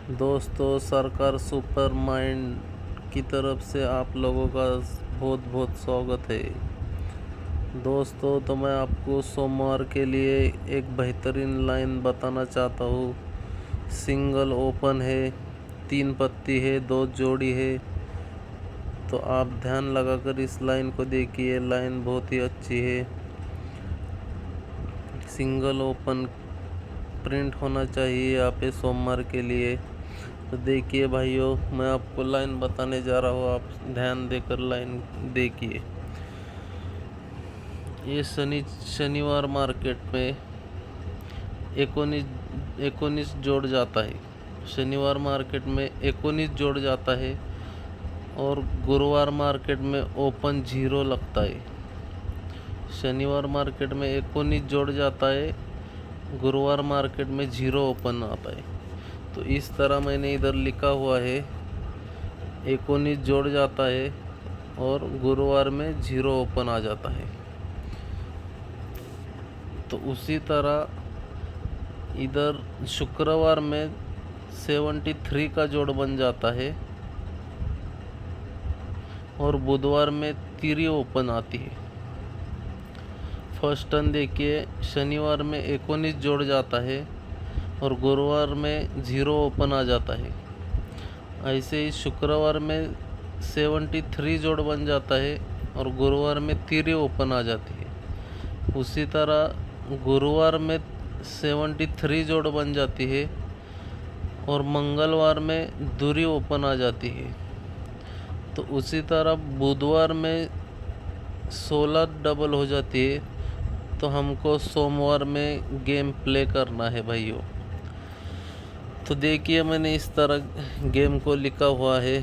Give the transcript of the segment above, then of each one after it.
दोस्तों, सरकार super mind की तरफ से आप लोगों का बहुत बहुत स्वागत है। दोस्तों, तो मैं आपको सोमवार के लिए एक बेहतरीन लाइन बताना चाहता हूँ। सिंगल ओपन है, 3 पत्ती है, 2 जोड़ी है। तो आप ध्यान लगाकर इस लाइन को देखिए, लाइन बहुत ही अच्छी है। सिंगल ओपन प्रिंट होना चाहिए यहाँ पे सोमवार के लिए। तो देखिए भाइयों, मैं आपको लाइन बताने जा रहा हूँ, आप ध्यान देकर लाइन देखिए। ये शनिवार मार्केट में 19 जोड़ जाता है। शनिवार मार्केट में 19 जोड़ जाता है और गुरुवार मार्केट में ओपन 0 लगता है। शनिवार मार्केट में 19 जोड़ जाता है, गुरुवार मार्केट में 0 ओपन आता है। तो इस तरह मैंने इधर लिखा हुआ है, 19 जोड़ जाता है और गुरुवार में 0 ओपन आ जाता है। तो उसी तरह इधर शुक्रवार में 73 का जोड़ बन जाता है और बुधवार में 3 ओपन आती है। फर्स्ट टर्न देखिए, शनिवार में 19 जोड़ जाता है और गुरुवार में 0 ओपन आ जाता है। ऐसे ही शुक्रवार में 73 जोड़ बन जाता है और गुरुवार में 3 ओपन आ जाती है। उसी तरह गुरुवार में 73 जोड़ बन जाती है और मंगलवार में दूरी ओपन आ जाती है। तो उसी तरह बुधवार में 16 डबल हो जाती है। तो हमको सोमवार में गेम प्ले करना है भाइयों। तो देखिए, मैंने इस तरह गेम को लिखा हुआ है,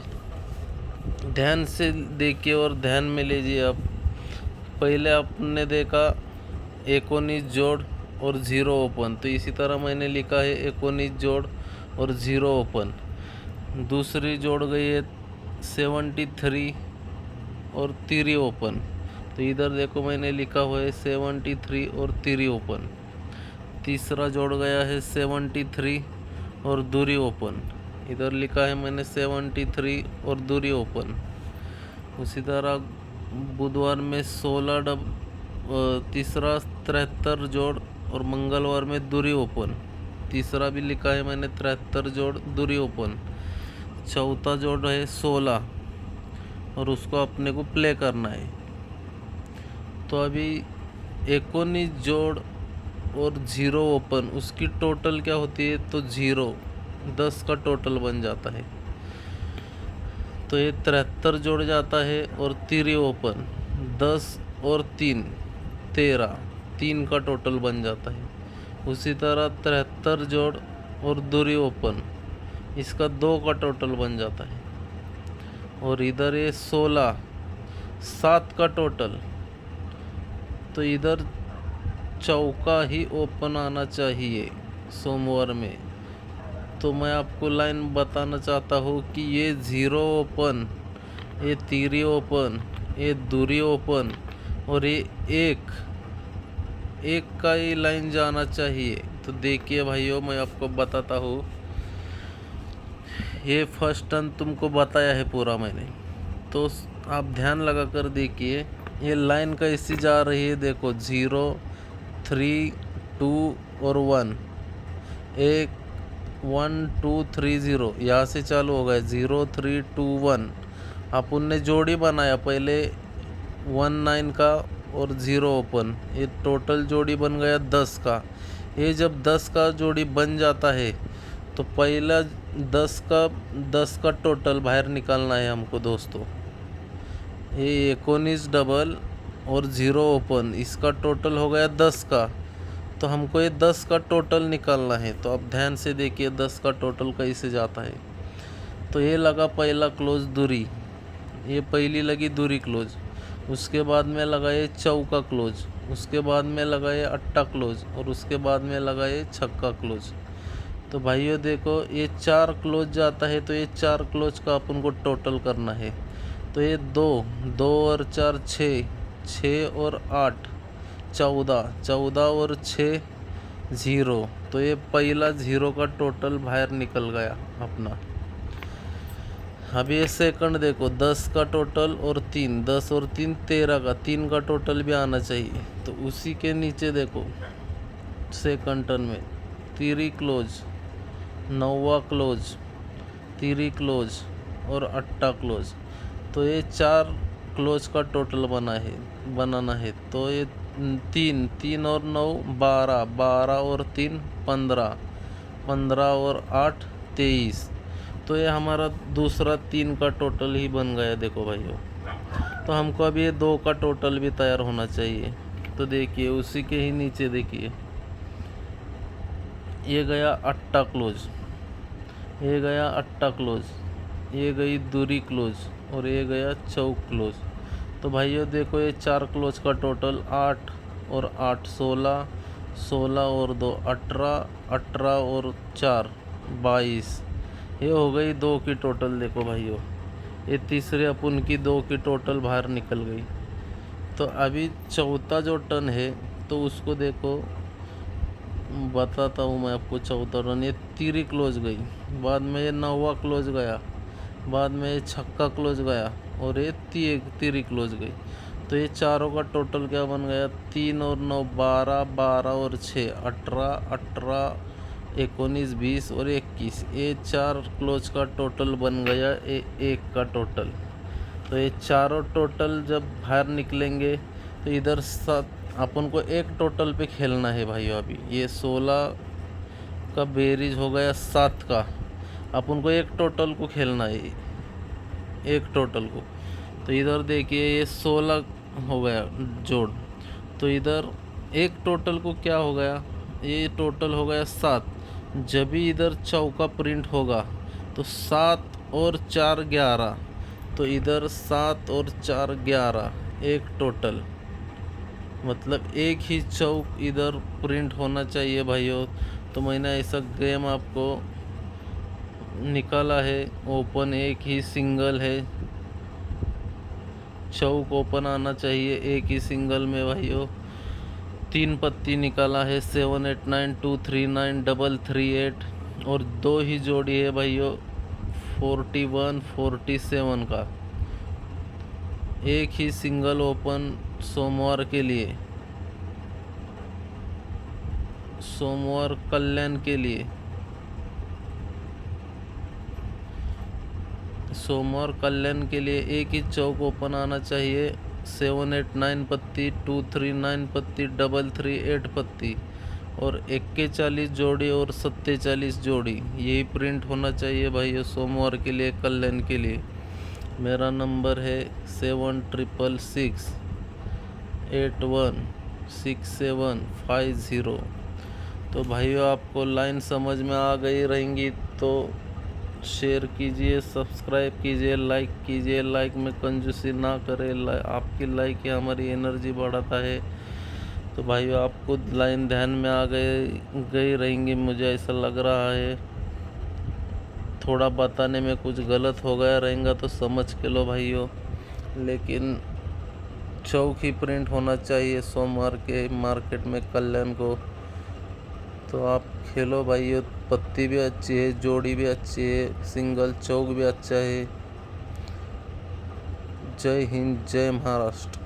ध्यान से देखिए और ध्यान में लीजिए आप। पहले आपने देखा 19 जोड़ और 0 ओपन, तो इसी तरह मैंने लिखा है 19 जोड़ और 0 ओपन। दूसरी जोड़ गई है 73 और 3 ओपन, तो इधर देखो मैंने लिखा हुआ है 73 और 3 ओपन। तीसरा जोड़ गया है 73 और दूरी ओपन, इधर लिखा है मैंने 73 और दूरी ओपन। उसी तरह बुधवार में 16 तीसरा 73 जोड़ और मंगलवार में दूरी ओपन, तीसरा भी लिखा है मैंने 73 जोड़ दूरी ओपन। चौथा जोड़ है 16 और उसको अपने को प्ले करना है। तो अभी 19 जोड़ और 0 ओपन, उसकी टोटल क्या होती है, तो 0 10 का टोटल बन जाता है। तो ये 73 जोड़ जाता है और 3 ओपन, 10 और 3 13, 3 का टोटल बन जाता है। उसी तरह 73 जोड़ और दूरी ओपन, इसका 2 का टोटल बन जाता है। और इधर ये 16 7 का टोटल, तो इधर चौका ही ओपन आना चाहिए सोमवार में। तो मैं आपको लाइन बताना चाहता हूँ कि ये 0 ओपन, ये 3 ओपन, ये दूरी ओपन और ये एक का ही लाइन जाना चाहिए। तो देखिए भाइयों, मैं आपको बताता हूँ, ये फर्स्ट टर्न तुमको बताया है पूरा मैंने, तो आप ध्यान लगा कर देखिए ये लाइन कैसी जा रही है। देखो 0 3 2 और 1, 1 2 3 0, यहाँ से चालू हो गया 0 3 2 1। अपन ने जोड़ी बनाया पहले 1 9 का और 0 ओपन, ये टोटल जोड़ी बन गया 10 का। ये जब 10 का जोड़ी बन जाता है तो पहला 10 का टोटल बाहर निकालना है हमको दोस्तों। ये 19 डबल और 0 ओपन, इसका टोटल हो गया 10 का। तो हमको ये 10 का टोटल निकालना है। तो आप ध्यान से देखिए 10 का टोटल कैसे जाता है। तो ये लगा पहला क्लोज दूरी, ये पहली लगी दूरी क्लोज। उसके बाद में लगाए चौका क्लोज, उसके बाद में लगाए अट्टा क्लोज और उसके बाद में लगाए छक्का क्लोज। तो भाइयों देखो, ये 4 क्लोज जाता है, तो ये 4 क्लोज का अपन को टोटल करना है। तो ये 2 और 4 6, 6 और 8 14, 14 और 6 0, तो ये पहला 0 का टोटल बाहर निकल गया अपना। अब ये सेकंड देखो, 10 का टोटल और 3, 10 और 3 13 का, 3 का टोटल भी आना चाहिए। तो उसी के नीचे देखो सेकंड टर्न में 3 क्लोज, 9वां क्लोज, 3 क्लोज और 8 क्लोज। तो ये 4 क्लोज का टोटल बनाना है। तो ये 3 और 9 12, 12 और 3 15, 15 और 8 23। तो ये हमारा दूसरा 3 का टोटल ही बन गया देखो भाइयों। तो हमको अभी ये 2 का टोटल भी तैयार होना चाहिए। तो देखिए उसी के ही नीचे देखिए, ये गया 8 क्लोज, ये गया 8 क्लोज, ये गई दूरी क्लोज और ये गया चौक क्लोज। तो भाइयों देखो ये 4 क्लोज का टोटल 8 और 8 16, 16 और 2 18, 18 और 4 22। ये हो गई 2 की टोटल देखो भाइयों। ये तीसरे अपन की 2 की टोटल बाहर निकल गई। तो अभी चौथा जो टर्न है तो उसको देखो, बताता हूँ मैं आपको। चौथा टर्न ये 3 क्लोज गई, बाद में ये 9वां क्लोज गया, बाद में ये 6 क्लोज गया और ये 3 क्लोज गई। तो ये चारों का टोटल क्या बन गया, 3 और 9 12, 12 और 6 18, 18 19 20 और 21। ये 4 क्लोज का टोटल बन गया 1 का टोटल। तो ये चारों टोटल जब बाहर निकलेंगे तो इधर अपन को एक टोटल पे खेलना है भाइयों। अभी ये 16 का बेरीज हो गया 7 का, अपन को एक टोटल को खेलना है, एक टोटल को। तो इधर देखिए ये 16 हो गया जोड़, तो इधर एक टोटल को क्या हो गया, ये टोटल हो गया 7। जब भी इधर चौका प्रिंट होगा तो 7 और 4 11, तो इधर 7 और 4 11 एक टोटल, मतलब एक ही चौक इधर प्रिंट होना चाहिए भाइयों। तो मैंने ऐसा गेम आपको निकाला है। ओपन एक ही सिंगल है, चौक ओपन आना चाहिए एक ही सिंगल में भाइयों। 3 पत्ती निकाला है 7 8 9 2 3 9 3 3 8 और 2 ही जोड़ी है भाइयों 41 47 का। एक ही सिंगल ओपन सोमवार के लिए, सोमवार कल्याण के लिए, सोमवार कल्याण के लिए एक ही चौक ओपन आना चाहिए। 7 8 9 पत्ती, 2 3 9 पत्ती, 3 3 8 पत्ती और 41 जोड़ी और 47 जोड़ी, यही प्रिंट होना चाहिए भाइयों सोमवार के लिए, कल्याण के लिए। मेरा नंबर है 7666 81 6750। तो भाइयों आपको लाइन समझ में आ गई रहेंगी तो शेयर कीजिए, सब्सक्राइब कीजिए, लाइक कीजिए। लाइक में कंजूसी ना करें, आपकी लाइक ही हमारी एनर्जी बढ़ाता है। तो भाइयों आपको लाइन ध्यान में आ गई रहेंगी, मुझे ऐसा लग रहा है। थोड़ा बताने में कुछ गलत हो गया रहेगा तो समझ के लो भाइयों, लेकिन चौक ही प्रिंट होना चाहिए सोमवार के मार्केट में कल्याण को। तो आप खेलो भाइयों, पत्ती भी अच्छी है, जोड़ी भी अच्छी है, सिंगल चौक भी अच्छा है। जय हिंद, जय महाराष्ट्र।